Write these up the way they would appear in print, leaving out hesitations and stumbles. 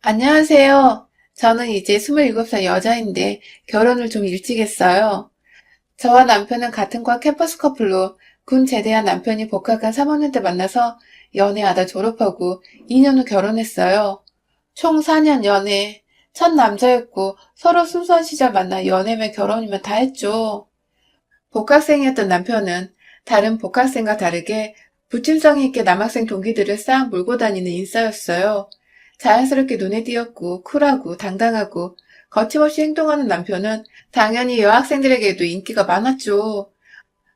안녕하세요. 저는 이제 27살 여자인데 결혼을 좀 일찍 했어요. 저와 남편은 같은 과 캠퍼스 커플로 군 제대한 남편이 복학한 3학년 때 만나서 연애하다 졸업하고 2년 후 결혼했어요. 총 4년 연애. 첫 남자였고 서로 순수한 시절 만나 연애면 결혼이면 다 했죠. 복학생이었던 남편은 다른 복학생과 다르게 부침성이 있게 남학생 동기들을 싹 몰고 다니는 인싸였어요. 자연스럽게 눈에 띄었고 쿨하고 당당하고 거침없이 행동하는 남편은 당연히 여학생들에게도 인기가 많았죠.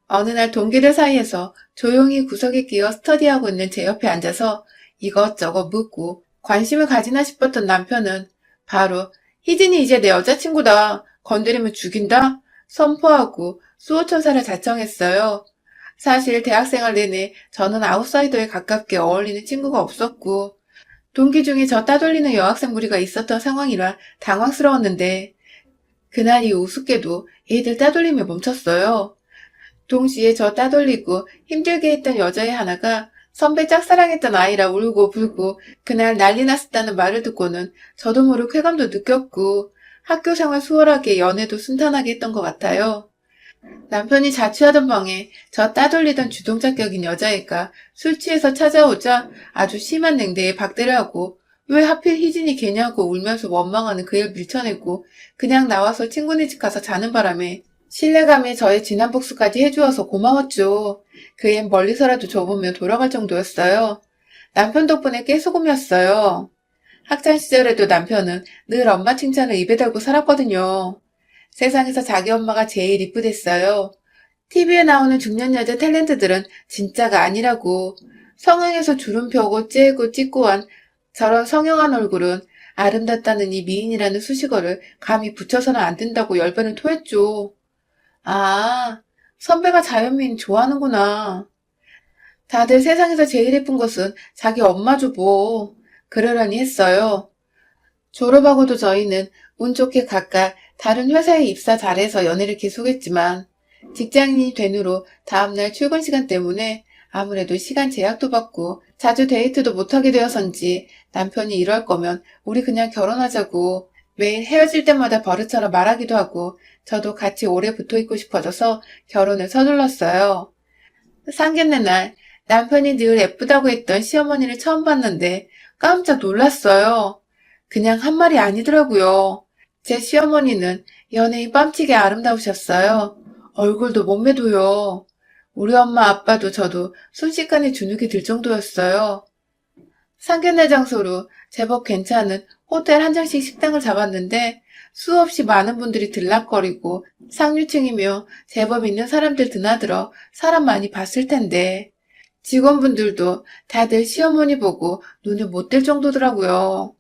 어느 날 동기들 사이에서 조용히 구석에 끼어 스터디하고 있는 제 옆에 앉아서 이것저것 묻고 관심을 가지나 싶었던 남편은 바로 희진이 이제 내 여자친구다. 건드리면 죽인다. 선포하고 수호천사를 자청했어요. 사실 대학생활 내내 저는 아웃사이더에 가깝게 어울리는 친구가 없었고 동기 중에 저 따돌리는 여학생 무리가 있었던 상황이라 당황스러웠는데 그날이 우습게도 애들 따돌림을 멈췄어요. 동시에 저 따돌리고 힘들게 했던 여자의 하나가 선배 짝사랑했던 아이라 울고 불고 그날 난리 났었다는 말을 듣고는 저도 모르게 쾌감도 느꼈고 학교 생활 수월하게 연애도 순탄하게 했던 것 같아요. 남편이 자취하던 방에 저 따돌리던 주동자격인 여자애가 술 취해서 찾아오자 아주 심한 냉대에 박대를 하고 왜 하필 희진이 걔냐고 울면서 원망하는 그 일 밀쳐내고 그냥 나와서 친구네 집 가서 자는 바람에 신뢰감에 저의 진한 복수까지 해주어서 고마웠죠. 그 앤 멀리서라도 줘보면 돌아갈 정도였어요. 남편 덕분에 깨소금이었어요. 학창시절에도 남편은 늘 엄마 칭찬을 입에 달고 살았거든요. 세상에서 자기 엄마가 제일 이쁘댔어요. TV에 나오는 중년 여자 탤런트들은 진짜가 아니라고. 성형에서 주름 펴고 째고 찢고 한 저런 성형한 얼굴은 아름답다는 이 미인이라는 수식어를 감히 붙여서는 안 된다고 열변을 토했죠. 아, 선배가 자연미인 좋아하는구나. 다들 세상에서 제일 예쁜 것은 자기 엄마죠 뭐. 그러려니 했어요. 졸업하고도 저희는 운 좋게 각각 다른 회사에 입사 잘해서 연애를 계속했지만 직장인이 된 후로 다음날 출근 시간 때문에 아무래도 시간 제약도 받고 자주 데이트도 못하게 되어서인지 남편이 이럴 거면 우리 그냥 결혼하자고 매일 헤어질 때마다 버릇처럼 말하기도 하고 저도 같이 오래 붙어 있고 싶어져서 결혼을 서둘렀어요. 상견례 날 남편이 늘 예쁘다고 했던 시어머니를 처음 봤는데 깜짝 놀랐어요. 그냥 한 말이 아니더라고요. 제 시어머니는 연예인 뺨치게 아름다우셨어요. 얼굴도 몸매도요. 우리 엄마 아빠도 저도 순식간에 주눅이 들 정도였어요. 상견례 장소로 제법 괜찮은 호텔 한정식 식당을 잡았는데 수없이 많은 분들이 들락거리고 상류층이며 제법 있는 사람들 드나들어 사람 많이 봤을 텐데 직원분들도 다들 시어머니 보고 눈을 못 뗄 정도더라고요.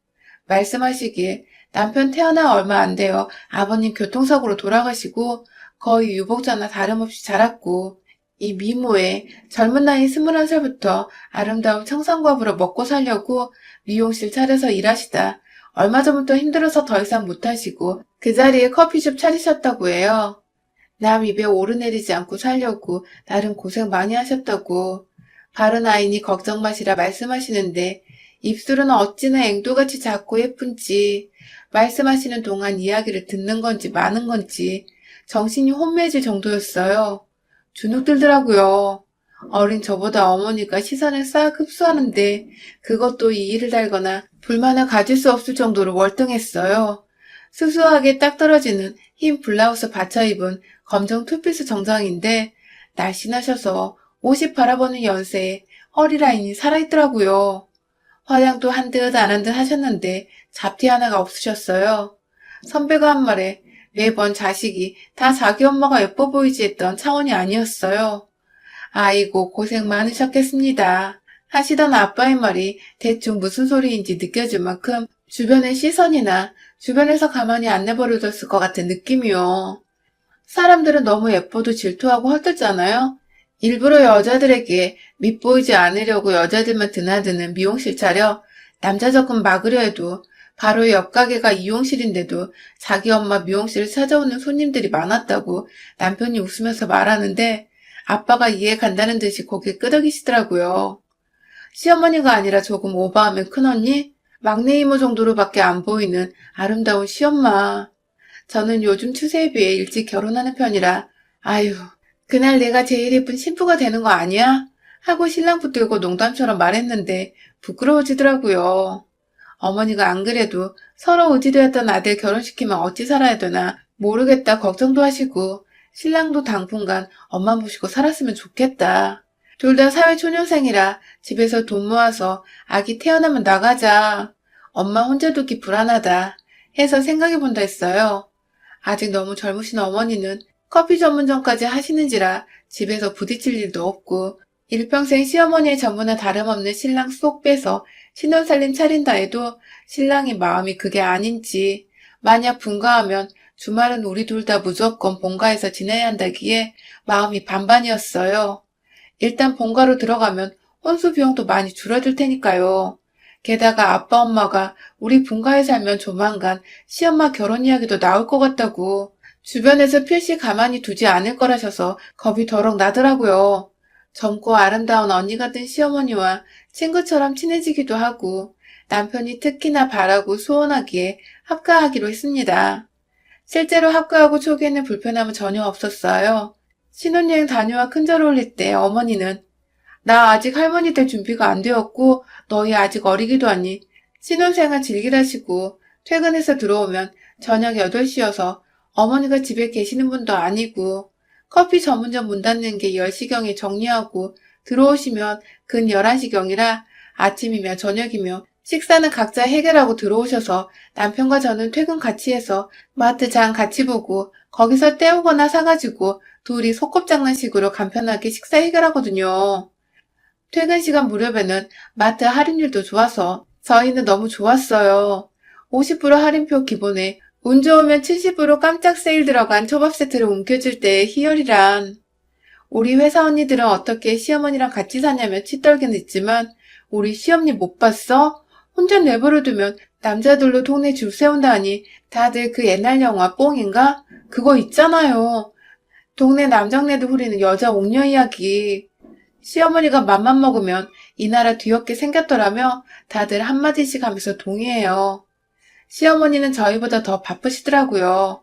말씀하시기에 남편 태어나 얼마 안 되어 아버님 교통사고로 돌아가시고 거의 유복자나 다름없이 자랐고 이 미모에 젊은 나이 21살부터 아름다운 청산과부로 먹고 살려고 미용실 차려서 일하시다 얼마 전부터 힘들어서 더 이상 못하시고 그 자리에 커피숍 차리셨다고 해요. 남 입에 오르내리지 않고 살려고 나름 고생 많이 하셨다고 바른 아이니 걱정 마시라 말씀하시는데 입술은 어찌나 앵두같이 작고 예쁜지 말씀하시는 동안 이야기를 듣는 건지 마는 건지 정신이 혼미해질 정도였어요. 주눅 들더라고요. 어린 저보다 어머니가 시선을 싹 흡수하는데 그것도 이의를 달거나 불만을 가질 수 없을 정도로 월등했어요. 수수하게 딱 떨어지는 흰 블라우스 받쳐 입은 검정 투피스 정장인데 날씬하셔서 옷이 바라보는 연세에 허리 라인이 살아있더라고요. 화장도 한 듯 안 한 듯 하셨는데 잡티 하나가 없으셨어요. 선배가 한 말에 매번 자식이 다 자기 엄마가 예뻐 보이지 했던 차원이 아니었어요. 아이고 고생 많으셨겠습니다. 하시던 아빠의 말이 대충 무슨 소리인지 느껴질 만큼 주변의 시선이나 주변에서 가만히 안 내버려뒀을 것 같은 느낌이요. 사람들은 너무 예뻐도 질투하고 헐뜯잖아요. 일부러 여자들에게 밉보이지 않으려고 여자들만 드나드는 미용실 차려 남자 접근 막으려 해도 바로 옆 가게가 이용실인데도 자기 엄마 미용실을 찾아오는 손님들이 많았다고 남편이 웃으면서 말하는데 아빠가 이해 간다는 듯이 고개 끄덕이시더라고요. 시어머니가 아니라 조금 오버하면 큰언니? 막내 이모 정도로밖에 안 보이는 아름다운 시엄마. 저는 요즘 추세에 비해 일찍 결혼하는 편이라, 아유, 그날 내가 제일 예쁜 신부가 되는 거 아니야? 하고 신랑 붙들고 농담처럼 말했는데 부끄러워지더라고요. 어머니가 안 그래도 서로 의지되었던 아들 결혼시키면 어찌 살아야 되나 모르겠다 걱정도 하시고 신랑도 당분간 엄마 모시고 살았으면 좋겠다. 둘 다 사회초년생이라 집에서 돈 모아서 아기 태어나면 나가자. 엄마 혼자 두기 불안하다 해서 생각해본다 했어요. 아직 너무 젊으신 어머니는 커피 전문점까지 하시는지라 집에서 부딪힐 일도 없고 일평생 시어머니의 전부나 다름없는 신랑 쏙 빼서 신혼살림 차린다 해도 신랑의 마음이 그게 아닌지 만약 분가하면 주말은 우리 둘 다 무조건 본가에서 지내야 한다기에 마음이 반반이었어요. 일단 본가로 들어가면 혼수 비용도 많이 줄어들 테니까요. 게다가 아빠 엄마가 우리 분가에 살면 조만간 시엄마 결혼 이야기도 나올 것 같다고 주변에서 필시 가만히 두지 않을 거라셔서 겁이 더럭 나더라고요. 젊고 아름다운 언니 같은 시어머니와 친구처럼 친해지기도 하고 남편이 특히나 바라고 소원하기에 합가하기로 했습니다. 실제로 합가하고 초기에는 불편함은 전혀 없었어요. 신혼여행 다녀와 큰절 올릴 때 어머니는 나 아직 할머니 될 준비가 안 되었고 너희 아직 어리기도 하니 신혼생활 즐기라시고 퇴근해서 들어오면 저녁 8시여서 어머니가 집에 계시는 분도 아니고 커피 전문점 문 닫는 게 10시경에 정리하고 들어오시면 근 11시경이라 아침이며 저녁이며 식사는 각자 해결하고 들어오셔서 남편과 저는 퇴근 같이 해서 마트 장 같이 보고 거기서 때우거나 사가지고 둘이 소꿉장난식으로 간편하게 식사 해결하거든요. 퇴근 시간 무렵에는 마트 할인율도 좋아서 저희는 너무 좋았어요. 50% 할인표 기본에 운 좋으면 70% 깜짝 세일 들어간 초밥 세트를 움켜줄 때의 희열이란. 우리 회사 언니들은 어떻게 시어머니랑 같이 사냐며 치떨긴 했지만 우리 시엄니 못 봤어? 혼자 내버려 두면 남자들로 동네 줄 세운다 하니 다들 그 옛날 영화 뽕인가? 그거 있잖아요. 동네 남장네들 후리는 여자 옥녀 이야기. 시어머니가 맘만 먹으면 이 나라 뒤엎게 생겼더라며 다들 한마디씩 하면서 동의해요. 시어머니는 저희보다 더 바쁘시더라고요.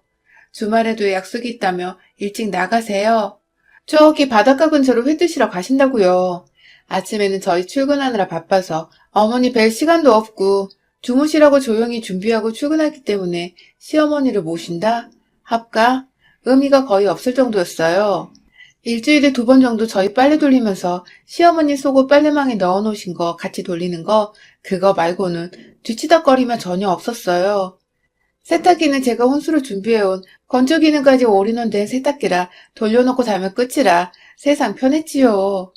주말에도 약속이 있다며 일찍 나가세요. 저기 바닷가 근처로 회 드시러 가신다고요. 아침에는 저희 출근하느라 바빠서 어머니 뵐 시간도 없고 주무시라고 조용히 준비하고 출근하기 때문에 시어머니를 모신다? 합가? 의미가 거의 없을 정도였어요. 일주일에 2번 정도 저희 빨래 돌리면서 시어머니 속옷 빨래망에 넣어놓으신 거 같이 돌리는 거 그거 말고는 뒤치다거리면 전혀 없었어요. 세탁기는 제가 혼수로 준비해온 건조 기능까지 올인원된 세탁기라 돌려놓고 자면 끝이라 세상 편했지요.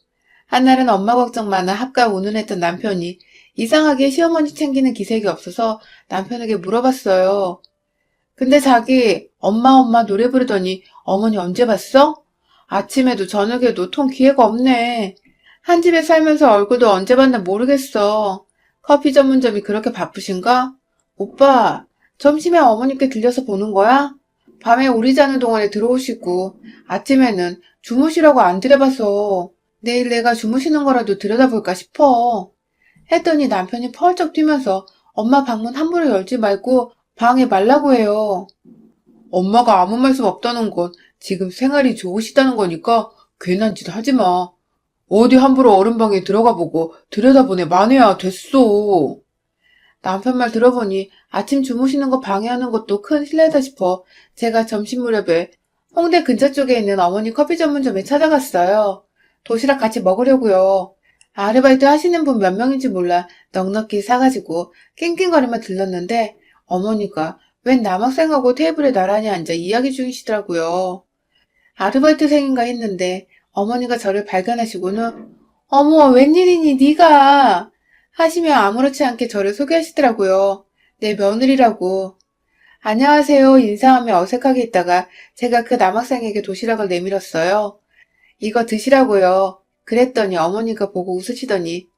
한날은 엄마 걱정 많아 합가 운운했던 남편이 이상하게 시어머니 챙기는 기색이 없어서 남편에게 물어봤어요. 근데 자기 엄마 노래 부르더니 어머니 언제 봤어? 아침에도 저녁에도 통 기회가 없네. 한 집에 살면서 얼굴도 언제 봤나 모르겠어. 커피 전문점이 그렇게 바쁘신가? 오빠, 점심에 어머니께 들려서 보는 거야? 밤에 우리 자는 동안에 들어오시고 아침에는 주무시라고 안 들여봐서 내일 내가 주무시는 거라도 들여다볼까 싶어. 했더니 남편이 펄쩍 뛰면서 엄마 방문 함부로 열지 말고 방에 말라고 해요. 엄마가 아무 말씀 없다는 건 지금 생활이 좋으시다는 거니까 괜한 짓 하지 마. 어디 함부로 어른 방에 들어가 보고 들여다보네 마네야 됐어. 남편 말 들어보니 아침 주무시는 거 방해하는 것도 큰 실례다 싶어 제가 점심 무렵에 홍대 근처 쪽에 있는 어머니 커피 전문점에 찾아갔어요. 도시락 같이 먹으려고요. 아르바이트 하시는 분 몇 명인지 몰라 넉넉히 사가지고 낑낑거리며 들렀는데 어머니가 웬 남학생하고 테이블에 나란히 앉아 이야기 중이시더라고요. 아르바이트생인가 했는데 어머니가 저를 발견하시고는 어머 웬일이니 네가 하시며 아무렇지 않게 저를 소개하시더라고요. 내 며느리라고. 안녕하세요 인사하며 어색하게 있다가 제가 그 남학생에게 도시락을 내밀었어요. 이거 드시라고요. 그랬더니 어머니가 보고 웃으시더니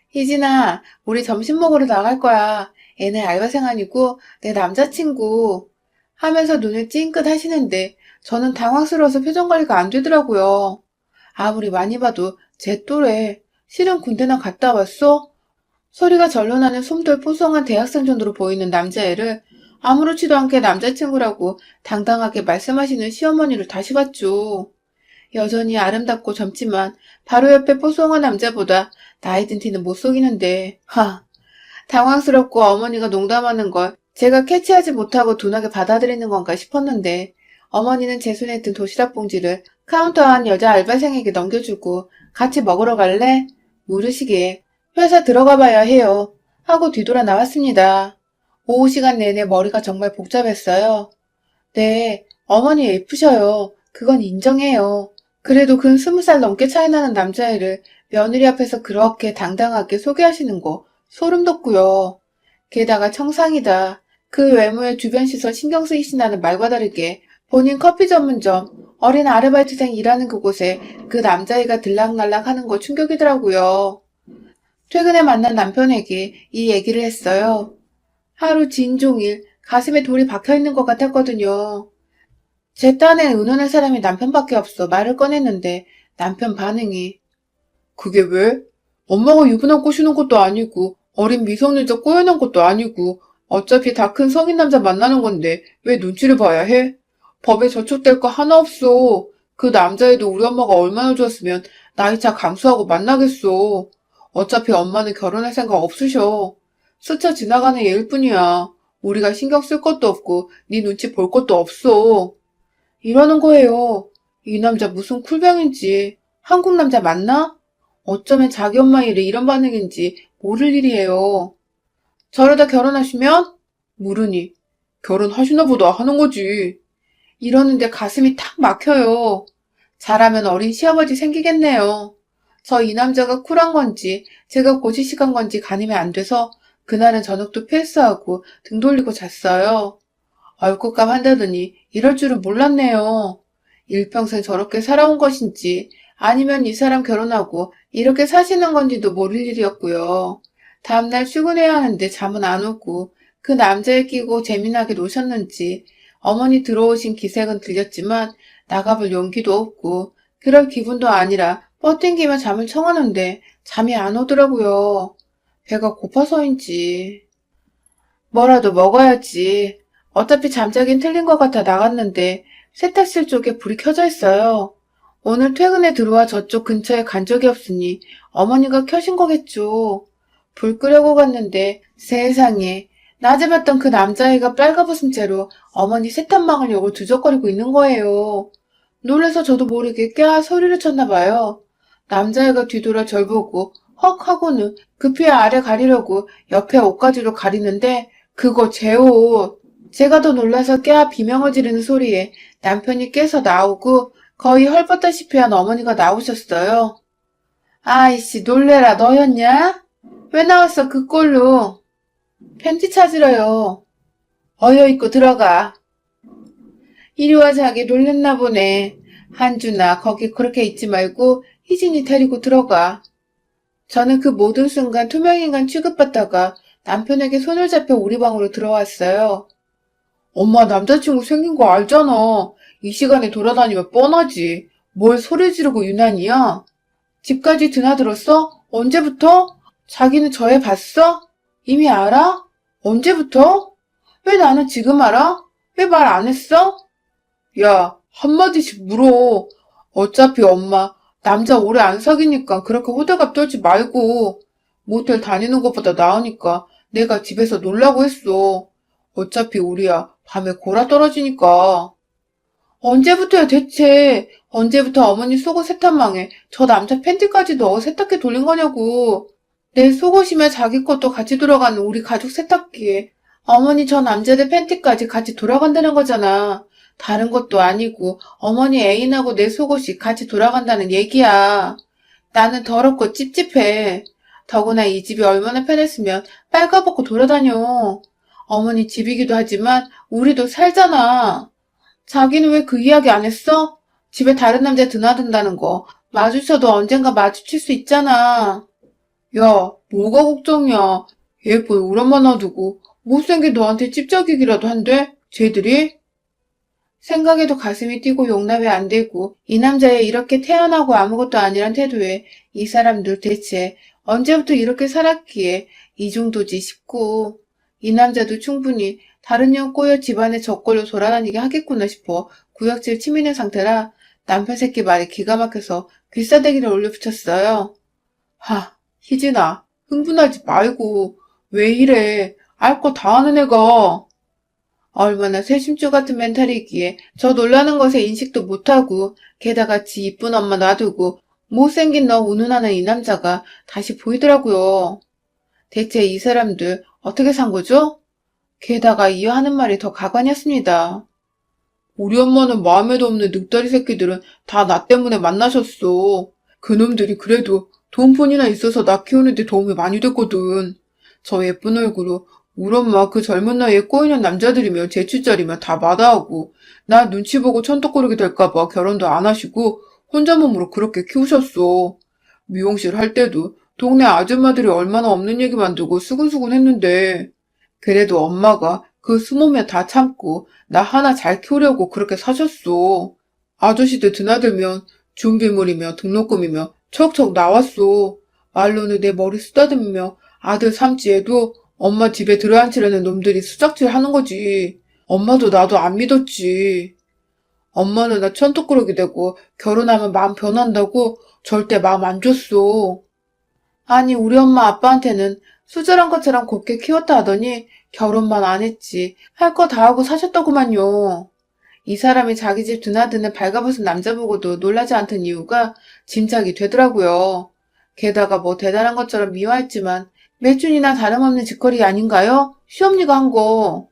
희진아 우리 점심 먹으러 나갈 거야. 애는 알바생 아니고 내 남자친구 하면서 눈을 찡긋 하시는데 저는 당황스러워서 표정 관리가 안 되더라고요. 아무리 많이 봐도 제 또래 실은 군대나 갔다 왔어? 소리가 절로 나는 솜돌 뽀송한 대학생 정도로 보이는 남자애를 아무렇지도 않게 남자친구라고 당당하게 말씀하시는 시어머니를 다시 봤죠. 여전히 아름답고 젊지만 바로 옆에 뽀송한 남자보다 나이 든 티는 못 속이는데, 당황스럽고 어머니가 농담하는 걸 제가 캐치하지 못하고 둔하게 받아들이는 건가 싶었는데, 어머니는 제 손에 든 도시락 봉지를 카운터 안 여자 알바생에게 넘겨주고 같이 먹으러 갈래? 물으시기에 회사 들어가 봐야 해요. 하고 뒤돌아 나왔습니다. 오후 시간 내내 머리가 정말 복잡했어요. 네, 어머니 예쁘셔요. 그건 인정해요. 그래도 근 20살 넘게 차이 나는 남자애를 며느리 앞에서 그렇게 당당하게 소개하시는 거 소름 돋고요. 게다가 청상이다. 그 외모에 주변 시선 신경 쓰이신다는 말과 다르게 본인 커피 전문점, 어린 아르바이트생 일하는 그곳에 그 남자애가 들락날락 하는 거 충격이더라고요. 최근에 만난 남편에게 이 얘기를 했어요. 하루 진종일 가슴에 돌이 박혀있는 것 같았거든요. 제 딴엔 의논할 사람이 남편밖에 없어 말을 꺼냈는데 남편 반응이 그게 왜? 엄마가 유부남 꼬시는 것도 아니고 어린 미성년자 꼬여놓은 것도 아니고 어차피 다 큰 성인 남자 만나는 건데 왜 눈치를 봐야 해? 법에 저촉될 거 하나 없어. 그 남자애도 우리 엄마가 얼마나 좋았으면 나이차 감수하고 만나겠어. 어차피 엄마는 결혼할 생각 없으셔. 스쳐 지나가는 얘일 뿐이야. 우리가 신경 쓸 것도 없고 네 눈치 볼 것도 없어. 이러는 거예요. 이 남자 무슨 쿨병인지. 한국 남자 맞나? 어쩌면 자기 엄마 일에 이런 반응인지 모를 일이에요. 저러다 결혼하시면? 물으니 결혼하시나 보다 하는 거지. 이러는데 가슴이 탁 막혀요. 잘하면 어린 시아버지 생기겠네요. 저 이 남자가 쿨한 건지 제가 고지식한 건지 가늠이 안 돼서 그날은 저녁도 패스하고 등 돌리고 잤어요. 얼굴값 한다더니 이럴 줄은 몰랐네요. 일평생 저렇게 살아온 것인지 아니면 이 사람 결혼하고 이렇게 사시는 건지도 모를 일이었고요. 다음날 출근해야 하는데 잠은 안 오고 그 남자애 끼고 재미나게 노셨는지 어머니 들어오신 기색은 들렸지만 나가볼 용기도 없고 그럴 기분도 아니라 뻗팅기며 잠을 청하는데 잠이 안 오더라고요. 배가 고파서인지. 뭐라도 먹어야지. 어차피 잠자긴 틀린 것 같아 나갔는데 세탁실 쪽에 불이 켜져 있어요. 오늘 퇴근에 들어와 저쪽 근처에 간 적이 없으니 어머니가 켜신 거겠죠. 불 끄려고 갔는데 세상에 낮에 봤던 그 남자애가 빨가벗은 채로 어머니 세탁망을 열고 두적거리고 있는 거예요. 놀라서 저도 모르게 꺄 소리를 쳤나 봐요. 남자애가 뒤돌아 절 보고 헉 하고는 급히 아래 가리려고 옆에 옷가지로 가리는데 그거 제 옷. 제가 더 놀라서 깨아 비명을 지르는 소리에 남편이 깨서 나오고 거의 헐벗다시피 한 어머니가 나오셨어요. 아이씨 놀래라 너였냐? 왜 나왔어 그 꼴로? 팬티 찾으러요. 어여 입고 들어가. 이리 와 자기 놀랬나 보네. 한준아 거기 그렇게 있지 말고 희진이 데리고 들어가. 저는 그 모든 순간 투명인간 취급받다가 남편에게 손을 잡혀 우리 방으로 들어왔어요. 엄마 남자친구 생긴 거 알잖아. 이 시간에 돌아다니면 뻔하지. 뭘 소리 지르고 유난이야? 집까지 드나들었어? 언제부터? 자기는 저 애 봤어? 이미 알아? 언제부터? 왜 나는 지금 알아? 왜 말 안 했어? 야, 한마디씩 물어. 어차피 엄마 남자 오래 안 사귀니까 그렇게 호들갑 떨지 말고 모텔 다니는 것보다 나으니까 내가 집에서 놀라고 했어. 어차피 우리야 밤에 골아 떨어지니까. 언제부터야 대체? 언제부터 어머니 속옷 세탁망에 저 남자 팬티까지 넣어 세탁기 돌린 거냐고. 내 속옷이며 자기 것도 같이 들어가는 우리 가족 세탁기에 어머니 저 남자들 팬티까지 같이 돌아간다는 거잖아. 다른 것도 아니고 어머니 애인하고 내 속옷이 같이 돌아간다는 얘기야. 나는 더럽고 찝찝해. 더구나 이 집이 얼마나 편했으면 빨가벗고 돌아다녀. 어머니 집이기도 하지만 우리도 살잖아. 자기는 왜 그 이야기 안 했어? 집에 다른 남자 드나든다는 거 마주쳐도 언젠가 마주칠 수 있잖아. 야, 뭐가 걱정이야. 예쁜 우리 엄마 놔두고 못생긴 너한테 찝쩍이기라도 한대? 쟤들이? 생각에도 가슴이 뛰고 용납이 안 되고 이 남자의 이렇게 태어나고 아무것도 아니란 태도에 이 사람들 대체 언제부터 이렇게 살았기에 이 정도지 싶고 이 남자도 충분히 다른 년 꼬여 집안에 적걸로 돌아다니게 하겠구나 싶어 구역질 치미는 상태라 남편 새끼 말이 기가 막혀서 귀싸대기를 올려붙였어요. 희진아, 흥분하지 말고 왜 이래? 알 거 다 아는 애가. 얼마나 새심주 같은 멘탈이기에 저 놀라는 것에 인식도 못하고 게다가 지 이쁜 엄마 놔두고 못생긴 너 운운하는 이 남자가 다시 보이더라고요. 대체 이 사람들 어떻게 산 거죠? 게다가 이 하는 말이 더 가관이었습니다. 우리 엄마는 마음에도 없는 늑다리 새끼들은 다 나 때문에 만나셨어. 그놈들이 그래도 돈뿐이나 있어서 나 키우는데 도움이 많이 됐거든. 저 예쁜 얼굴로 우리 엄마 그 젊은 나이에 꼬이는 남자들이면 재취짜리면 다 마다하고 나 눈치 보고 천떡거리게 될까봐 결혼도 안 하시고 혼자 몸으로 그렇게 키우셨어. 미용실 할 때도 동네 아줌마들이 얼마나 없는 얘기만 두고 수근수근 했는데 그래도 엄마가 그 스모면 다 참고 나 하나 잘 키우려고 그렇게 사셨어. 아저씨들 드나들면 준비물이며 등록금이며 척척 나왔어. 말로는 내 머리 쓰다듬으며 아들 삼지에도 엄마 집에 들어앉히려는 놈들이 수작질 하는 거지. 엄마도 나도 안 믿었지. 엄마는 나 천떡그러기 되고 결혼하면 마음 변한다고 절대 마음 안 줬어. 아니 우리 엄마 아빠한테는 수절한 것처럼 곱게 키웠다 하더니 결혼만 안 했지. 할 거 다 하고 사셨더구만요. 이 사람이 자기 집 드나드는 발가벗은 남자 보고도 놀라지 않던 이유가 짐작이 되더라고요. 게다가 뭐 대단한 것처럼 미화했지만 매춘이나 다름없는 짓거리 아닌가요? 시엄니가 한 거.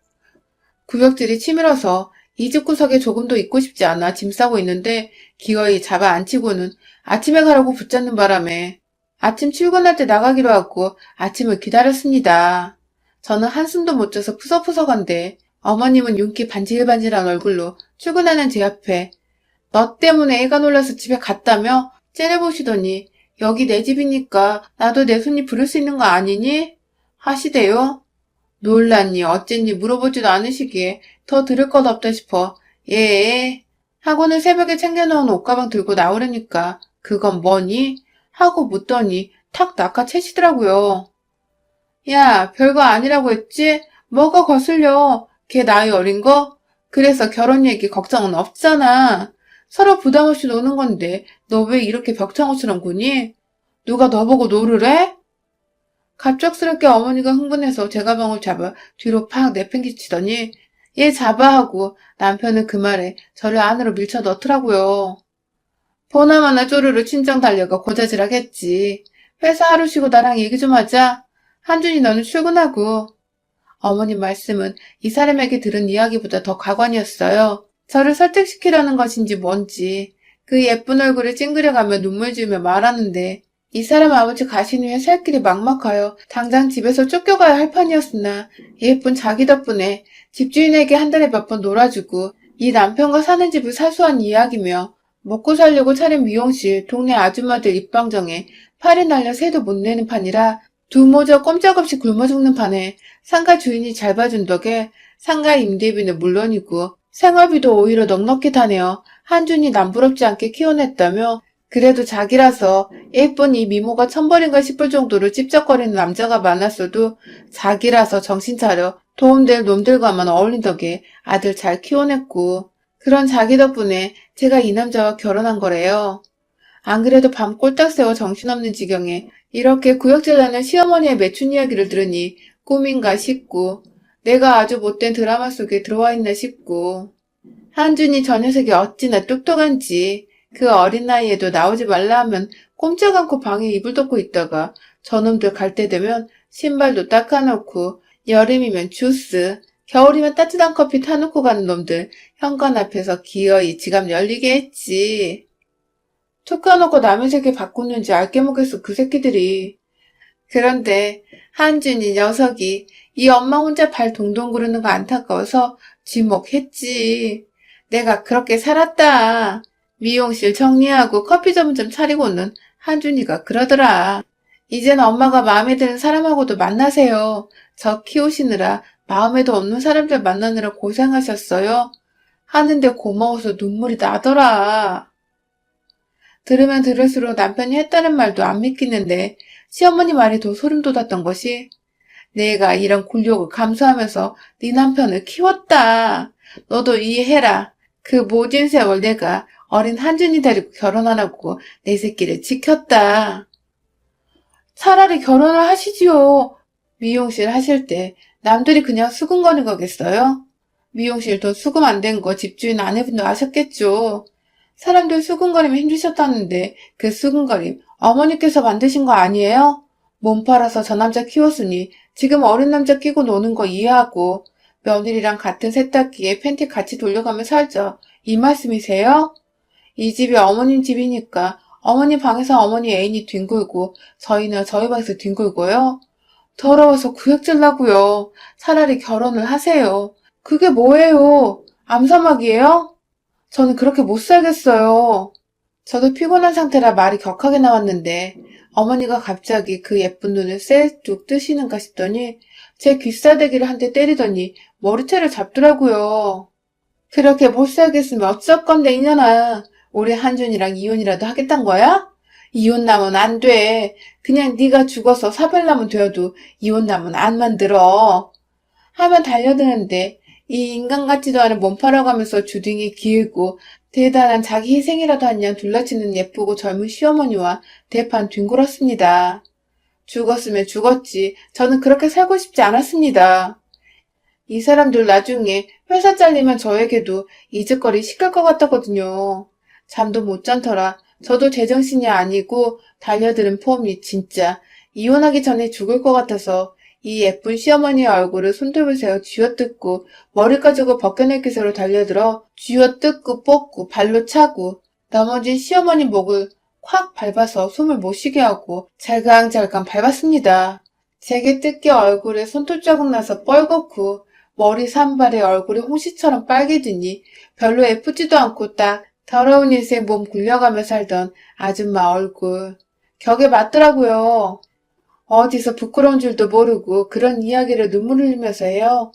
구역질이 치밀어서 이 집구석에 조금도 있고 싶지 않아 짐 싸고 있는데 기어이 잡아 앉히고는 아침에 가라고 붙잡는 바람에 아침 출근할 때 나가기로 하고 아침을 기다렸습니다. 저는 한숨도 못 자서 푸석푸석한데 어머님은 윤기 반질반질한 얼굴로 출근하는 제 앞에 너 때문에 애가 놀라서 집에 갔다며 째려보시더니 여기 내 집이니까 나도 내 손님 부를 수 있는 거 아니니? 하시대요. 놀랐니 어쨌니 물어보지도 않으시기에 더 들을 것 없다 싶어 예 하고는 새벽에 챙겨놓은 옷가방 들고 나오려니까 그건 뭐니? 하고 묻더니 탁 낚아채시더라고요. 야 별거 아니라고 했지? 뭐가 거슬려? 걔 나이 어린 거? 그래서 결혼 얘기 걱정은 없잖아. 서로 부담 없이 노는 건데 너 왜 이렇게 벽창호처럼 구니? 누가 너 보고 노르래? 갑작스럽게 어머니가 흥분해서 제 가방을 잡아 뒤로 팍 내팽개치더니 얘 잡아 하고 남편은 그 말에 저를 안으로 밀쳐 넣더라고요. 보나마나 쪼르르 친정 달려가 고자질하겠지. 회사 하루 쉬고 나랑 얘기 좀 하자. 한준이 너는 출근하고. 어머님 말씀은 이 사람에게 들은 이야기보다 더 가관이었어요. 저를 설득시키려는 것인지 뭔지 그 예쁜 얼굴을 찡그려가며 눈물 지으며 말하는데 이 사람 아버지 가신 후에 살 길이 막막하여 당장 집에서 쫓겨가야 할 판이었으나 예쁜 자기 덕분에 집주인에게 한 달에 몇 번 놀아주고 이 남편과 사는 집을 사수한 이야기며 먹고 살려고 차린 미용실 동네 아줌마들 입방정에 팔이 날려 새도 못 내는 판이라 두 모저 꼼짝없이 굶어 죽는 판에 상가 주인이 잘 봐준 덕에 상가 임대비는 물론이고 생활비도 오히려 넉넉히 타내어 한준이 남부럽지 않게 키워냈다며 그래도 자기라서 예쁜 이 미모가 천벌인가 싶을 정도로 찝쩍거리는 남자가 많았어도 자기라서 정신 차려 도움될 놈들과만 어울린 덕에 아들 잘 키워냈고 그런 자기 덕분에 제가 이 남자와 결혼한 거래요. 안 그래도 밤 꼴딱 새워 정신없는 지경에 이렇게 구역질 나는 시어머니의 매춘 이야기를 들으니 꿈인가 싶고 내가 아주 못된 드라마 속에 들어와 있나 싶고 한준이 저 녀석이 어찌나 똑똑한지 그 어린 나이에도 나오지 말라 하면 꼼짝 않고 방에 이불 덮고 있다가 저놈들 갈 때 되면 신발도 닦아놓고 여름이면 주스, 겨울이면 따뜻한 커피 타놓고 가는 놈들 현관 앞에서 기어이 지갑 열리게 했지. 툭 까놓고 남의 세계 바꾸는지 알게 모르겠어 그 새끼들이. 그런데 한준이 녀석이 이 엄마 혼자 발 동동 구르는 거 안타까워서 지목했지. 내가 그렇게 살았다. 미용실 정리하고 커피 전문점 차리고는 한준이가 그러더라. 이젠 엄마가 마음에 드는 사람하고도 만나세요. 저 키우시느라 마음에도 없는 사람들 만나느라 고생하셨어요. 하는데 고마워서 눈물이 나더라. 들으면 들을수록 남편이 했다는 말도 안 믿기는데 시어머니 말이 더 소름 돋았던 것이 내가 이런 굴욕을 감수하면서 네 남편을 키웠다. 너도 이해해라. 그 모진 세월 내가 어린 한준이 데리고 결혼 안 하고 내 새끼를 지켰다. 차라리 결혼을 하시지요. 미용실 하실 때 남들이 그냥 수근거는 거겠어요? 미용실 돈 수금 안 된 거 집주인 아내분도 아셨겠죠. 사람들 수근거리면 힘드셨다는데 그 수근거림 어머니께서 만드신 거 아니에요? 몸 팔아서 저 남자 키웠으니 지금 어린 남자 끼고 노는 거 이해하고 며느리랑 같은 세탁기에 팬티 같이 돌려가며 살자. 이 말씀이세요? 이 집이 어머님 집이니까 어머니 방에서 어머니 애인이 뒹굴고 저희는 저희 방에서 뒹굴고요. 더러워서 구역질나고요. 차라리 결혼을 하세요. 그게 뭐예요? 암사막이에요? 저는 그렇게 못 살겠어요. 저도 피곤한 상태라 말이 격하게 나왔는데 어머니가 갑자기 그 예쁜 눈을 쎄쭉 뜨시는가 싶더니 제 귀싸대기를 한 대 때리더니 머리채를 잡더라고요. 그렇게 못 살겠으면 어쩔 건데 이년아. 우리 한준이랑 이혼이라도 하겠단 거야? 이혼남은 안 돼. 그냥 네가 죽어서 사별남은 되어도 이혼남은 안 만들어. 하면 달려드는데 이 인간 같지도 않은 몸팔아가면서 주둥이 길고 대단한 자기 희생이라도 한 양 둘러치는 예쁘고 젊은 시어머니와 대판 뒹굴었습니다. 죽었으면 죽었지. 저는 그렇게 살고 싶지 않았습니다. 이 사람들 나중에 회사 잘리면 저에게도 이직거리 시킬 것 같았거든요. 잠도 못 잔터라 저도 제정신이 아니고 달려드는 폼이 진짜 이혼하기 전에 죽을 것 같아서 이 예쁜 시어머니의 얼굴을 손톱을 세워 쥐어뜯고 머리 가지고 벗겨낼 기세로 달려들어 쥐어뜯고 뽑고 발로 차고 넘어진 시어머니 목을 콱 밟아서 숨을 못 쉬게 하고 잘강잘강 밟았습니다. 제게 뜯겨 얼굴에 손톱 자국 나서 뻘겋고 머리 산발에 얼굴이 홍시처럼 빨개지니 별로 예쁘지도 않고 딱 더러운 인생 몸 굴려가며 살던 아줌마 얼굴. 격에 맞더라고요. 어디서 부끄러운 줄도 모르고 그런 이야기를 눈물 흘리면서 해요.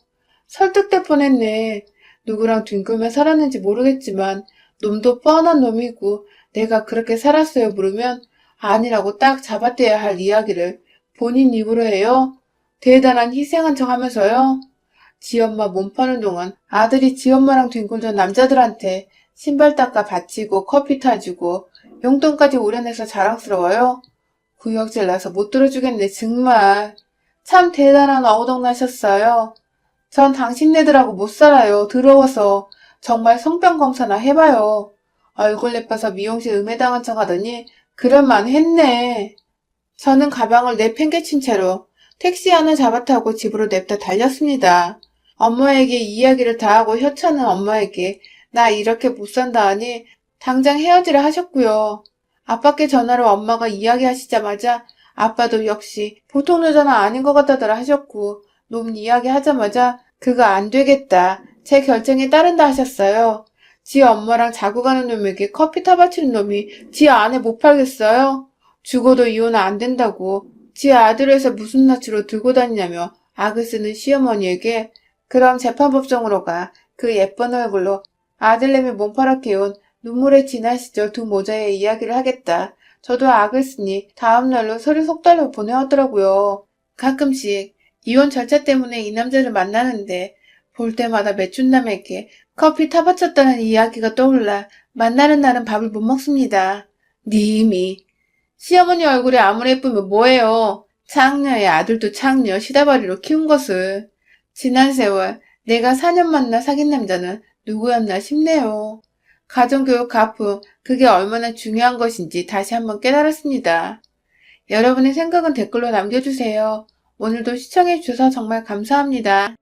설득될 뻔했네. 누구랑 뒹굴며 살았는지 모르겠지만 놈도 뻔한 놈이고 내가 그렇게 살았어요 물으면 아니라고 딱 잡아떼야 할 이야기를 본인 입으로 해요. 대단한 희생한 척 하면서요. 지 엄마 몸 파는 동안 아들이 지 엄마랑 뒹굴던 남자들한테 신발 닦아 바치고 커피 타주고 용돈까지 우려내서 자랑스러워요. 구역질 나서 못 들어주겠네 정말. 참 대단한 어우덕나셨어요. 전 당신네들하고 못 살아요. 더러워서. 정말 성병 검사나 해봐요. 얼굴 예뻐서 미용실 음해당한 척 하더니 그럴만 했네. 저는 가방을 내팽개친 채로 택시 하나 잡아타고 집으로 냅다 달렸습니다. 엄마에게 이야기를 다 하고 혀차는 엄마에게 나 이렇게 못 산다 하니 당장 헤어지라 하셨고요. 아빠께 전화로 엄마가 이야기하시자마자 아빠도 역시 보통 여자는 아닌 것 같다더라 하셨고 놈 이야기하자마자 그거 안 되겠다. 제 결정에 따른다 하셨어요. 지 엄마랑 자고 가는 놈에게 커피 타바치는 놈이 지 아내 못 팔겠어요? 죽어도 이혼은 안 된다고 지 아들을 해서 무슨 낯으로 들고 다니냐며 악을 쓰는 시어머니에게 그럼 재판법정으로 가. 그 예쁜 얼굴로 아들내미 몸파랗 게온 눈물의 지난 시절 두 모자의 이야기를 하겠다. 저도 악을 쓰니 다음 날로 서류 속달로 보내왔더라고요. 가끔씩 이혼 절차 때문에 이 남자를 만나는데 볼 때마다 매춘남에게 커피 타바쳤다는 이야기가 떠올라 만나는 날은 밥을 못 먹습니다. 님이 시어머니 얼굴이 아무리 예쁘면 뭐예요. 창녀의 아들도 창녀 시다바리로 키운 것을. 지난 세월 내가 4년 만나 사귄 남자는 누구였나 싶네요. 가정교육 가품, 그게 얼마나 중요한 것인지 다시 한번 깨달았습니다. 여러분의 생각은 댓글로 남겨주세요. 오늘도 시청해주셔서 정말 감사합니다.